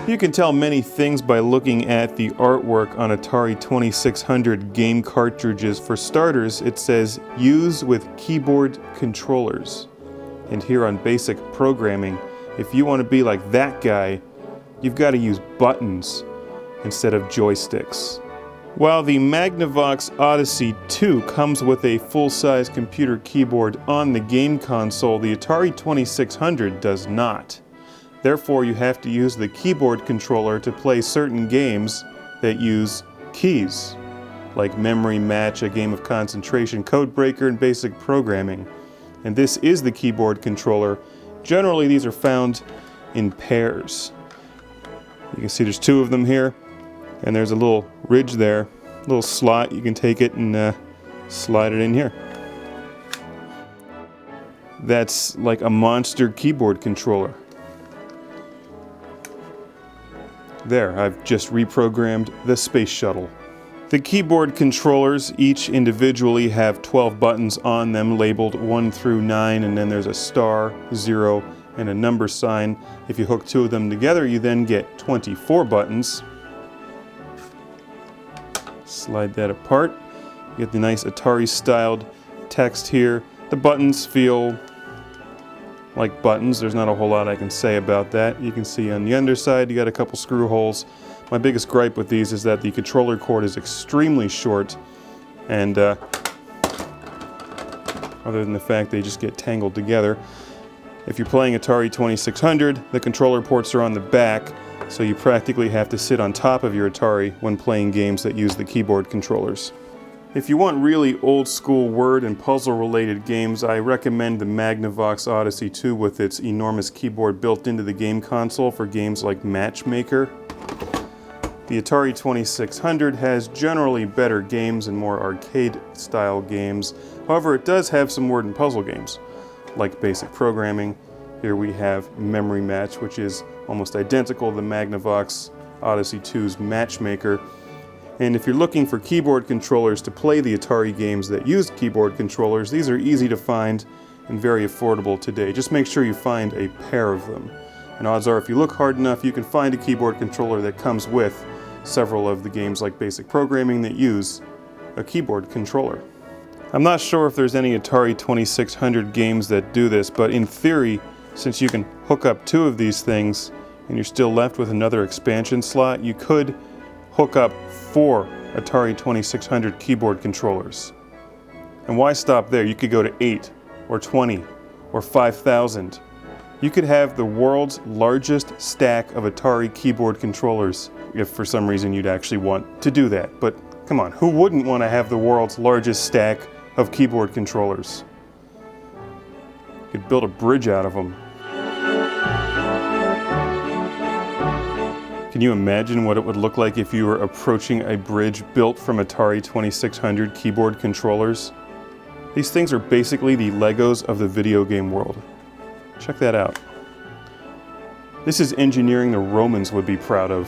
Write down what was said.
You can tell many things by looking at the artwork on Atari 2600 game cartridges. For starters, it says, use with keyboard controllers. And here on basic programming, if you want to be like that guy, you've got to use buttons instead of joysticks. While the Magnavox Odyssey 2 comes with a full-size computer keyboard on the game console, the Atari 2600 does not. Therefore, you have to use the keyboard controller to play certain games that use keys, like Memory Match, a game of concentration, Codebreaker, and basic programming. And this is the keyboard controller. Generally, these are found in pairs. You can see there's two of them here, and there's a little ridge there, a little slot. You can take it and slide it in here. That's like a monster keyboard controller. There, I've just reprogrammed the space shuttle. The keyboard controllers each individually have 12 buttons on them labeled 1 through 9, and then there's a star, 0, and a number sign. If you hook two of them together, you then get 24 buttons. Slide that apart. You get the nice Atari-styled text here. The buttons feel like buttons. There's not a whole lot I can say about that. You can see on the underside you got a couple screw holes. My biggest gripe with these is that the controller cord is extremely short, and other than the fact they just get tangled together. If you're playing Atari 2600, the controller ports are on the back, so you practically have to sit on top of your Atari when playing games that use the keyboard controllers. If you want really old-school word and puzzle-related games, I recommend the Magnavox Odyssey 2 with its enormous keyboard built into the game console for games like Matchmaker. The Atari 2600 has generally better games and more arcade-style games. However, it does have some word and puzzle games, like basic programming. Here we have Memory Match, which is almost identical to the Magnavox Odyssey 2's Matchmaker. And if you're looking for keyboard controllers to play the Atari games that use keyboard controllers, these are easy to find and very affordable today. Just make sure you find a pair of them. And odds are, if you look hard enough, you can find a keyboard controller that comes with several of the games like basic programming that use a keyboard controller. I'm not sure if there's any Atari 2600 games that do this, but in theory, since you can hook up two of these things and you're still left with another expansion slot, you could hook up 4 Atari 2600 keyboard controllers. And why stop there? You could go to 8 or 20 or 5,000. You could have the world's largest stack of Atari keyboard controllers if for some reason you'd actually want to do that. But come on, who wouldn't want to have the world's largest stack of keyboard controllers? You could build a bridge out of them. Can you imagine what it would look like if you were approaching a bridge built from Atari 2600 keyboard controllers? These things are basically the Legos of the video game world. Check that out. This is engineering the Romans would be proud of.